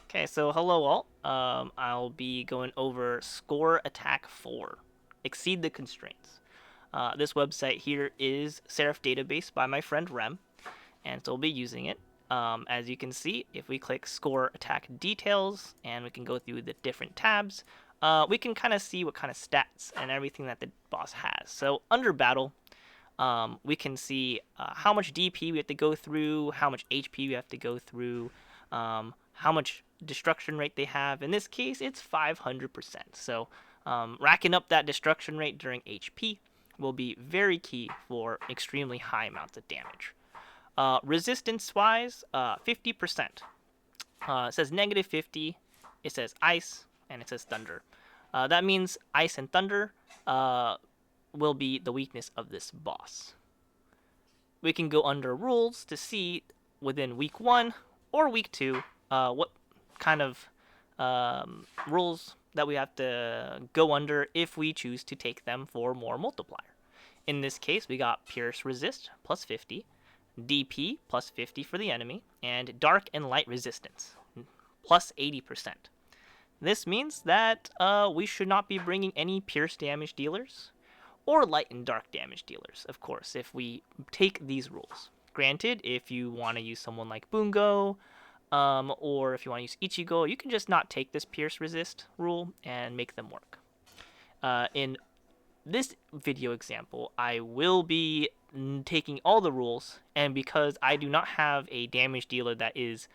Okay, so hello all. I'll be going over Score Attack 4, Exceed the Constraints. This website here is Serif Database by my friend Rem, and so we'll be using it. As you can see, if we click Score Attack Details, and we can go through the different tabs, we can kind of see what kind of stats and everything that the boss has. So under Battle, we can see how much DP we have to go through, how much HP we have to go through, how much destruction rate they have. In this case, it's 500%. So racking up that destruction rate during HP will be very key for extremely high amounts of damage. Resistance-wise, 50%. It says -50, it says ice, and it says thunder. That means ice and thunder will be the weakness of this boss. We can go under rules to see within week 1 or week 2 what kind of rules that we have to go under if we choose to take them for more multiplier. In this case, we got Pierce Resist plus 50, DP plus 50 for the enemy, and Dark and Light Resistance plus 80%. This means that we should not be bringing any Pierce damage dealers or Light and Dark damage dealers, of course, if we take these rules. Granted, if you want to use someone like Bungo, or if you want to use Ichigo, you can just not take this Pierce Resist rule and make them work. In this video example, I will be taking all the rules, and because I do not have a damage dealer that is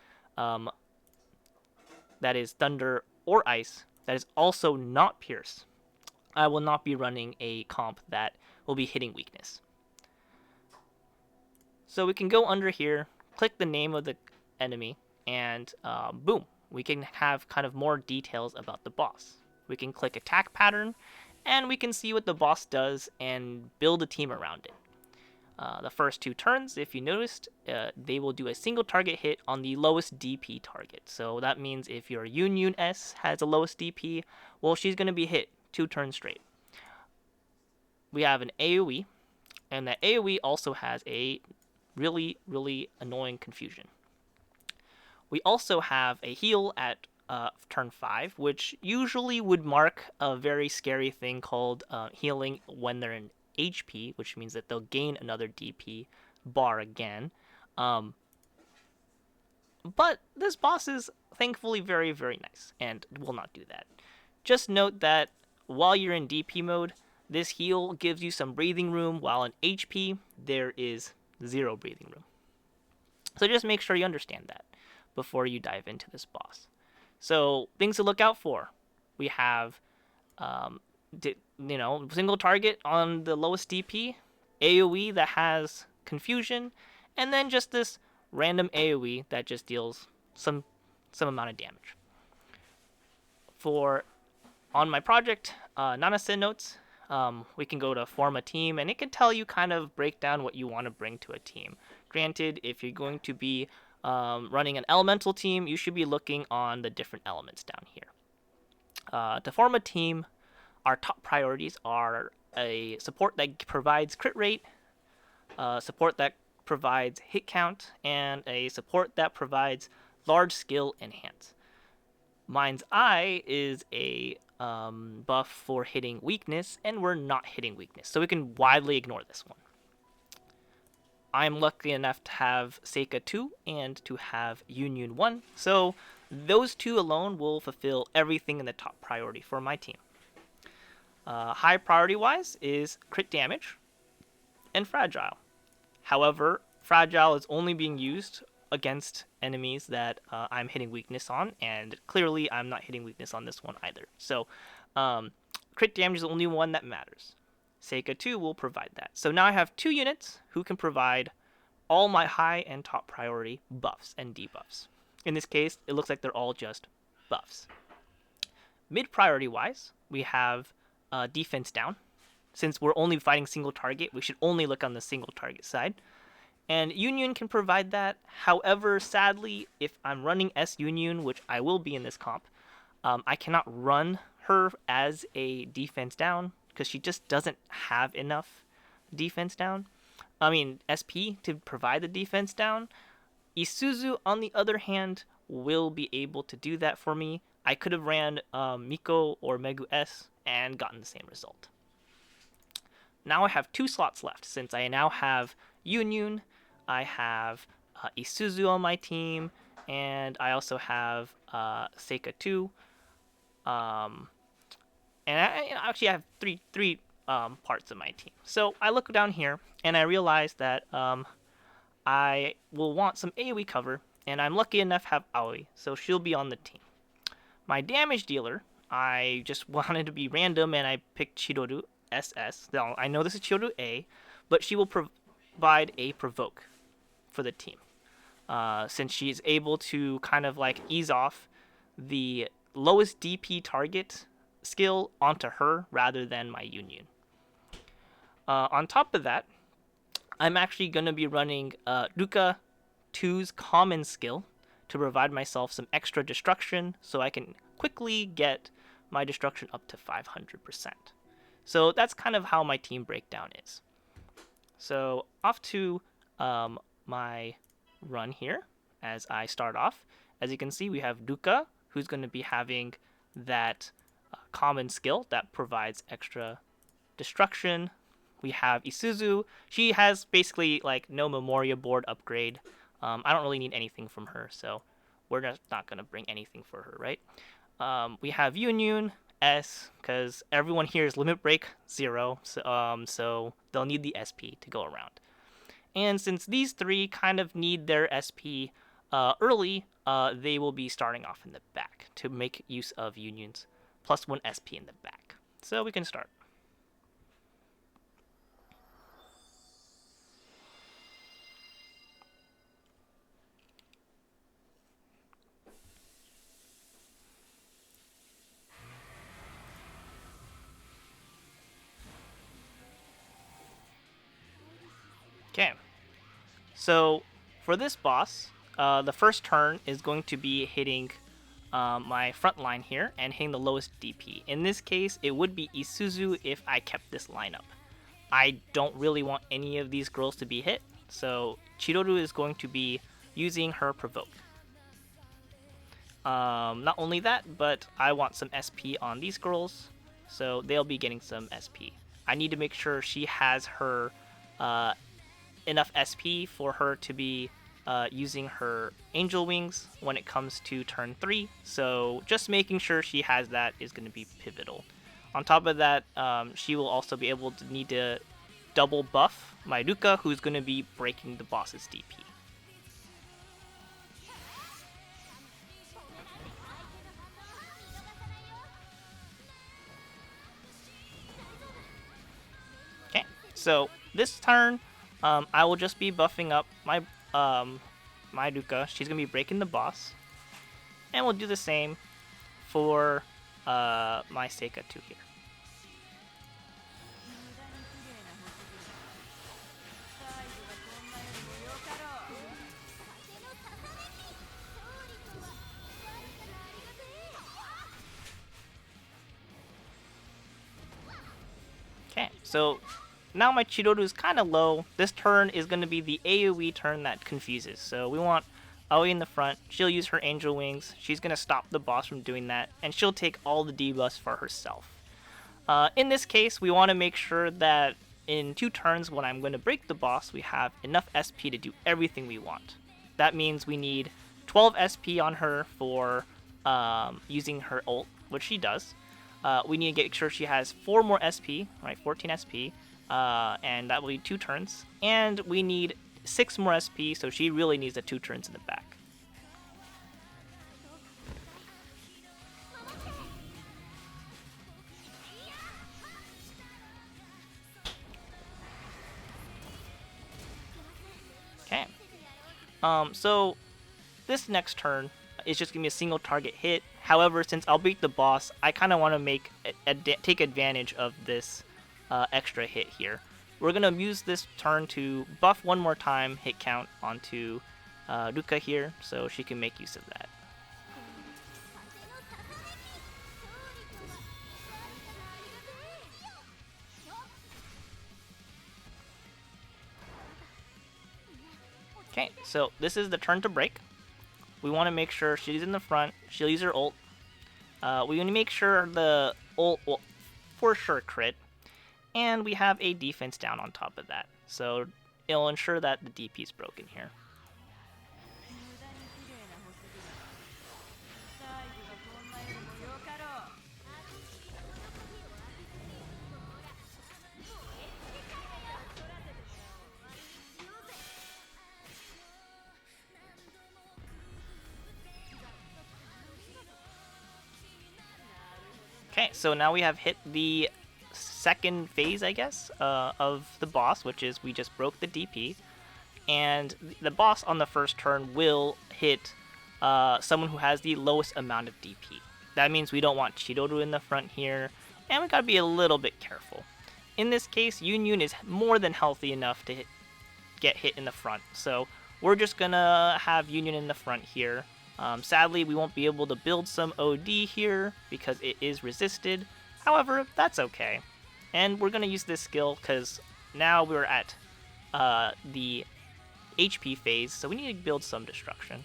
Thunder or Ice, that is also not Pierce, I will not be running a comp that will be hitting weakness. So we can go under here, click the name of the enemy, and boom, we can have kind of more details about the boss. We can click attack pattern, and we can see what the boss does and build a team around it. The first 2 turns, if you noticed, they will do a single target hit on the lowest DP target. So that means if your Union S has the lowest DP, well, she's going to be hit 2 turns straight. We have an AoE, and that AoE also has a really, really annoying confusion. We also have a heal at turn 5, which usually would mark a very scary thing called healing when they're in HP, which means that they'll gain another DP bar again. But this boss is thankfully very, very nice and will not do that. Just note that while you're in DP mode, this heal gives you some breathing room, while in HP, there is 0 breathing room. So just make sure you understand that before you dive into this boss. So things to look out for. We have, single target on the lowest DP, AoE that has confusion, and then just this random AoE that just deals some amount of damage. For on my project, Nanase notes, we can go to form a team, and it can tell you kind of break down what you want to bring to a team. Granted, if you're going to be running an elemental team, you should be looking on the different elements down here. To form a team, our top priorities are a support that provides crit rate, support that provides hit count, and a support that provides large skill enhance. Mine's Eye is a buff for hitting weakness, and we're not hitting weakness, so we can widely ignore this one. I'm lucky enough to have Seika 2 and to have Union 1, so those 2 alone will fulfill everything in the top priority for my team. High priority wise is crit damage and fragile. However, fragile is only being used against enemies that I'm hitting weakness on, and clearly I'm not hitting weakness on this one either. So crit damage is the only one that matters. Seika 2 will provide that. So now I have 2 units who can provide all my high and top priority buffs and debuffs. In this case, it looks like they're all just buffs. Mid priority wise, we have defense down. Since we're only fighting single target, we should only look on the single target side. And Union can provide that. However, sadly, if I'm running S Union, which I will be in this comp, I cannot run her as a defense down because she just doesn't have enough defense down. SP to provide the defense down. Isuzu, on the other hand, will be able to do that for me. I could have ran Miko or Megu S and gotten the same result. Now I have 2 slots left since I now have Yunyun, I have Isuzu on my team, and I also have Seika 2. And I actually have three parts of my team. So I look down here and I realize that I will want some AoE cover, and I'm lucky enough to have Aoi, so she'll be on the team. My damage dealer, I just wanted to be random and I picked Chiroru SS. Now, I know this is Chiroru A, but she will provide a provoke for the team. Since she's able to kind of like ease off the lowest DP target skill onto her rather than my Union. On top of that, I'm actually going to be running Ruka 2's common skill to provide myself some extra destruction so I can quickly get my destruction up to 500%. So that's kind of how my team breakdown is. So off to my run here as I start off. As you can see, we have Ruka, who's going to be having that common skill that provides extra destruction. We have Isuzu. She has basically like no Memoria board upgrade. I don't really need anything from her, so we're just not going to bring anything for her, right? We have Yunyun S, because everyone here is limit break 0, so they'll need the SP to go around. And since these 3 kind of need their SP early, they will be starting off in the back to make use of Union's plus 1 SP in the back. So we can start. Okay, so for this boss, the first turn is going to be hitting my front line here and hitting the lowest DP. In this case, it would be Isuzu if I kept this lineup. I don't really want any of these girls to be hit, so Chiroru is going to be using her provoke. Not only that, but I want some SP on these girls, so they'll be getting some SP. I need to make sure she has her enough SP for her to be using her angel wings when it comes to turn 3, so just making sure she has that is going to be pivotal. On top of that, she will also be able to need to double buff my Ruka, who's going to be breaking the boss's DP. Okay, so this turn, I will just be buffing up my my Ruka. She's going to be breaking the boss. And we'll do the same for my Seika 2 here. Okay, so now my Chiroru is kind of low. This turn is going to be the AoE turn that confuses. So we want Aoi in the front. She'll use her angel wings. She's going to stop the boss from doing that. And she'll take all the debuffs for herself. In this case, we want to make sure that in 2 turns when I'm going to break the boss, we have enough SP to do everything we want. That means we need 12 SP on her for using her ult, which she does. We need to get sure she has 4 more SP, right? 14 SP. And that will be 2 turns. And we need 6 more SP, so she really needs the 2 turns in the back. Okay. So this next turn is just gonna be a single target hit. However, since I'll beat the boss, I kind of want to take advantage of this extra hit here. We're going to use this turn to buff one more time hit count onto Ruka here, so she can make use of that. Okay, so this is the turn to break. we want to make sure she's in the front. She'll use her ult. We want to make sure the ult will for sure crit. And we have a defense down on top of that. So it'll ensure that the DP is broken here. Okay, so now we have hit the second phase, I guess, of the boss, which is we just broke the DP. And the boss on the first turn will hit someone who has the lowest amount of DP. That means we don't want Chidori in the front here, and we gotta be a little bit careful. In this case, Yun is more than healthy enough to get hit in the front, so we're just gonna have Yun in the front here. Sadly, we won't be able to build some OD here because it is resisted. However, that's okay. And we're going to use this skill because now we're at the HP phase, so we need to build some destruction.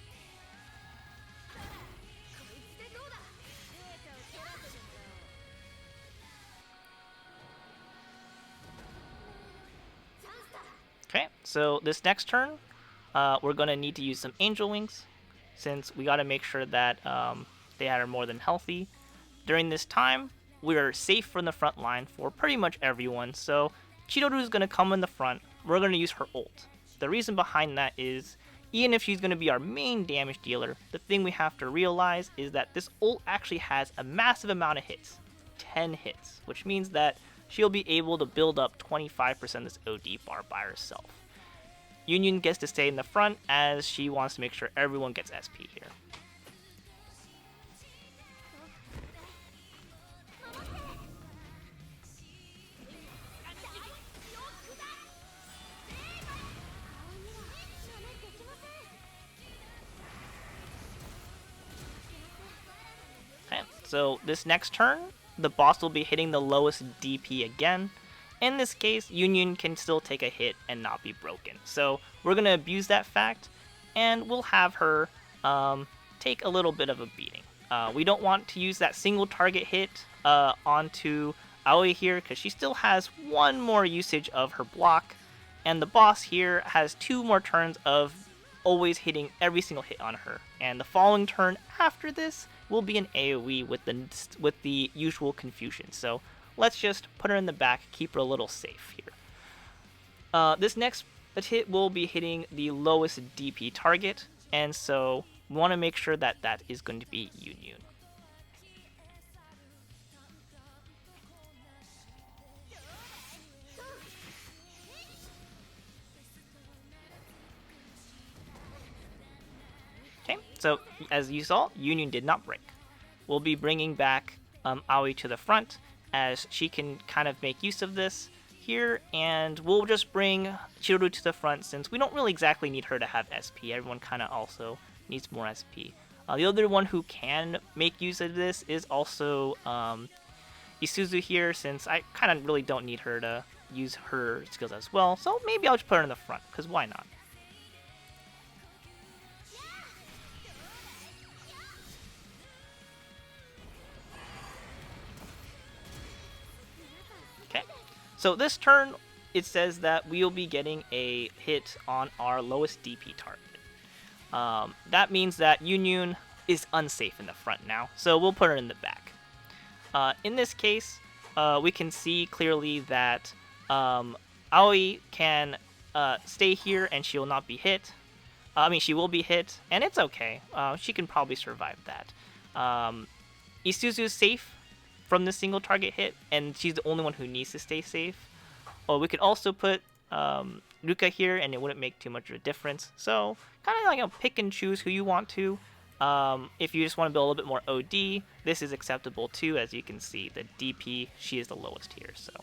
Okay, so this next turn, we're going to need to use some Angel Wings, since we got to make sure that they are more than healthy. During this time, we're safe from the front line for pretty much everyone, so Chidori is going to come in the front. We're going to use her ult. The reason behind that is, even if she's going to be our main damage dealer, the thing we have to realize is that this ult actually has a massive amount of hits, 10 hits, which means that she'll be able to build up 25% of this OD bar by herself. Yun gets to stay in the front as she wants to make sure everyone gets SP here. Okay, so this next turn, the boss will be hitting the lowest DP again. In this case, Yun can still take a hit and not be broken. So we're going to abuse that fact, and we'll have her take a little bit of a beating. We don't want to use that single target hit onto Aoi here, because she still has one more usage of her block, and the boss here has 2 more turns of always hitting every single hit on her. And the following turn after this will be an AoE with the usual confusion. So let's just put her in the back, keep her a little safe here. This next hit will be hitting the lowest DP target, and so we want to make sure that that is going to be Yun. Okay, so as you saw, Yun did not break. We'll be bringing back Aoi to the front, as she can kind of make use of this here, and we'll just bring Chidori to the front since we don't really exactly need her to have SP. Everyone kind of also needs more SP. The other one who can make use of this is also Isuzu here, since I kind of really don't need her to use her skills as well, so maybe I'll just put her in the front, because why not? So this turn, it says that we will be getting a hit on our lowest DP target. That means that Yun is unsafe in the front now, so we'll put her in the back. In this case, we can see clearly that Aoi can stay here and she will not be hit. She will be hit, and it's okay. She can probably survive that. Isuzu's safe from this single target hit, and she's the only one who needs to stay safe. Or we could also put Ruka here, and it wouldn't make too much of a difference. So kind of like pick and choose who you want to. If you just want to build a little bit more OD, this is acceptable too. As you can see, the DP, she is the lowest here. So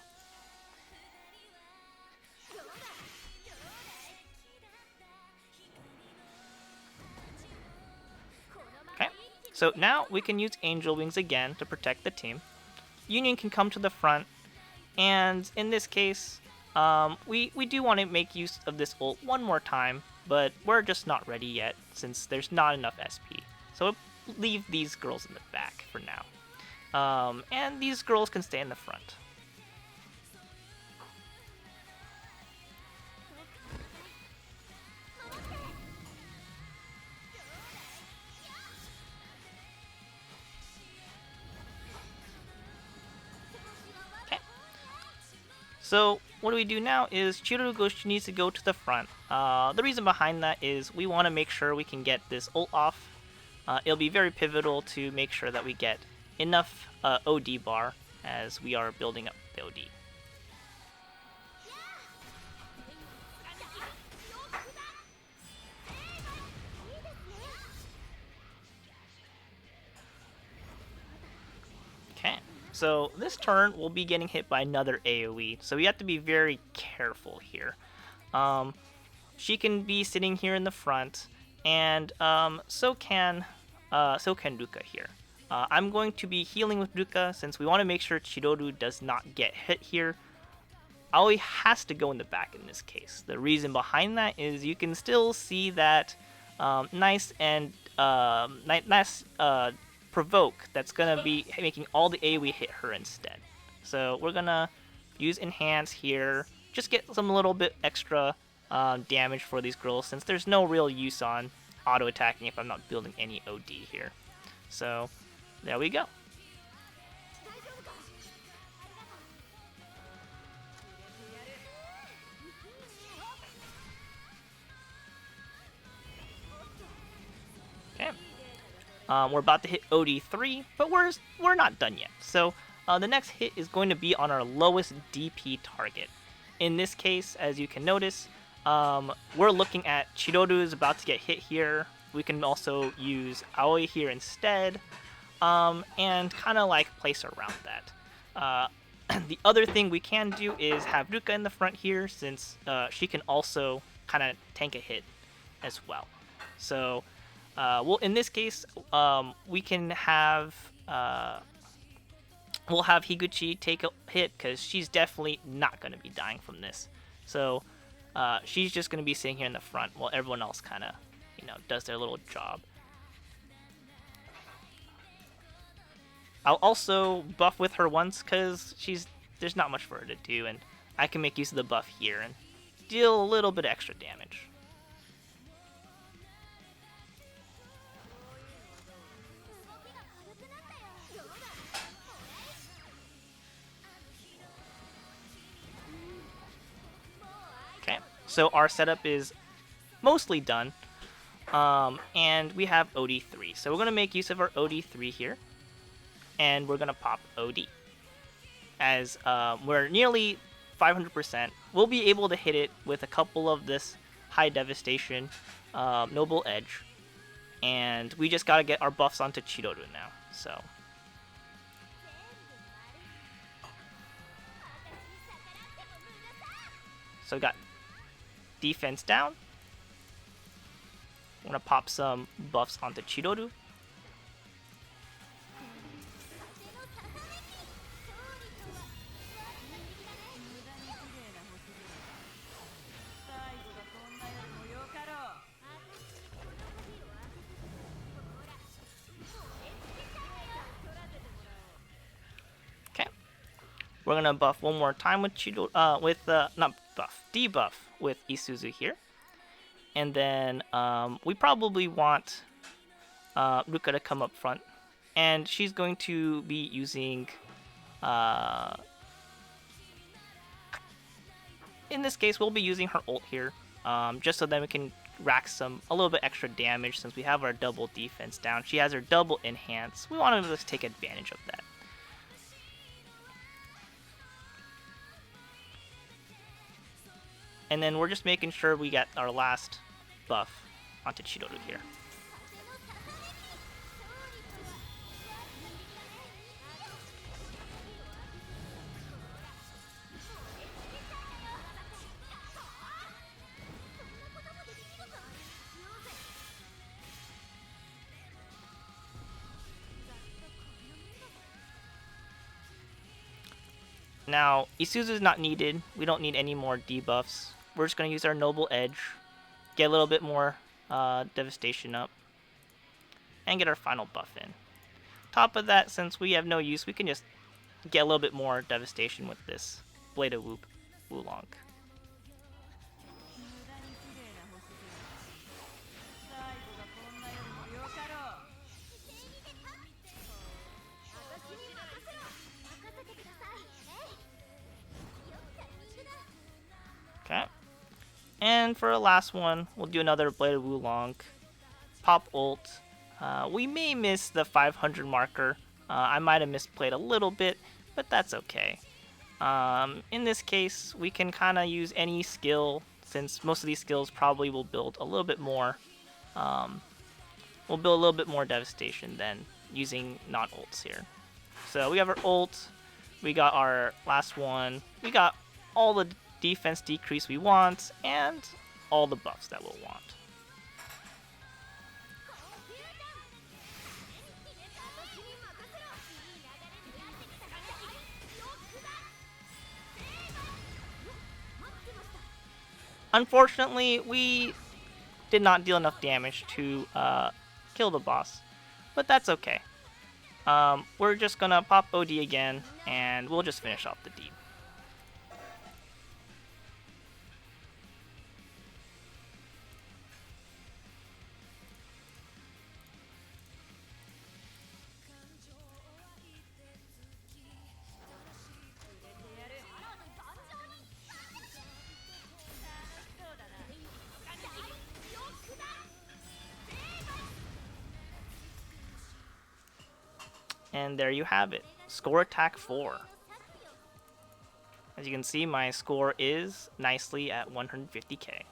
okay, so now we can use Angel Wings again to protect the team. Yun can come to the front, and in this case, we do want to make use of this ult one more time, but we're just not ready yet since there's not enough SP. So we'll leave these girls in the back for now. And these girls can stay in the front. So what do we do now is Chidoru needs to go to the front. The reason behind that is we want to make sure we can get this ult off. It'll be very pivotal to make sure that we get enough OD bar as we are building up the OD. Okay. So this turn, we'll be getting hit by another AoE, so we have to be very careful here. She can be sitting here in the front, and so can Ruka here. I'm going to be healing with Ruka since we want to make sure Chidori does not get hit here. Aoi has to go in the back in this case. The reason behind that is you can still see that nice provoke that's gonna be making all the AoE hit her instead. So we're gonna use enhance here, just get some little bit extra damage for these girls since there's no real use on auto attacking if I'm not building any OD here. So there we go. Okay. We're about to hit OD3, but we're not done yet. So the next hit is going to be on our lowest DP target. In this case, as you can notice, we're looking at Chidori is about to get hit here. We can also use Aoi here instead, and kind of like place around that. The other thing we can do is have Ruka in the front here, since she can also kind of tank a hit as well. So well, in this case, we can have we'll have Higuchi take a hit because she's definitely not going to be dying from this. So she's just going to be sitting here in the front while everyone else kind of, does their little job. I'll also buff with her once because there's not much for her to do, and I can make use of the buff here and deal a little bit of extra damage. Okay, so our setup is mostly done, and we have OD3. So we're going to make use of our OD3 here, and we're going to pop OD. As we're nearly 500%, we'll be able to hit it with a couple of this high devastation, noble edge, and we just got to get our buffs onto Chidori now. So we got defense down. I'm gonna pop some buffs onto Chidori. Okay, we're gonna buff one more time with debuff with Isuzu here. And then we probably want Ruka to come up front. And she's going to be using, in this case, we'll be using her ult here. Just so then we can rack a little bit extra damage since we have our double defense down. She has her double enhance. We want to take advantage of that. And then we're just making sure we get our last buff onto Chidori here. Now, Isuzu is not needed. We don't need any more debuffs. We're just going to use our Noble Edge get a little bit more devastation up, and get our final buff in. Top of that, since we have no use, we can just get a little bit more devastation with this Blade of Wulong. Okay. And for the last one, we'll do another Blade of Wulong. Pop ult. We may miss the 500 marker. I might have misplayed a little bit, but that's okay. In this case, we can kind of use any skill, since most of these skills probably will build a little bit more. We'll build a little bit more devastation than using non-ults here. So we have our ult. We got our last one. We got all the defense decrease we want, and all the buffs that we'll want. Unfortunately, we did not deal enough damage to kill the boss, but that's okay. We're just gonna pop OD again, and we'll just finish off the D. And there you have it. Score attack 4. As you can see, my score is nicely at 150k.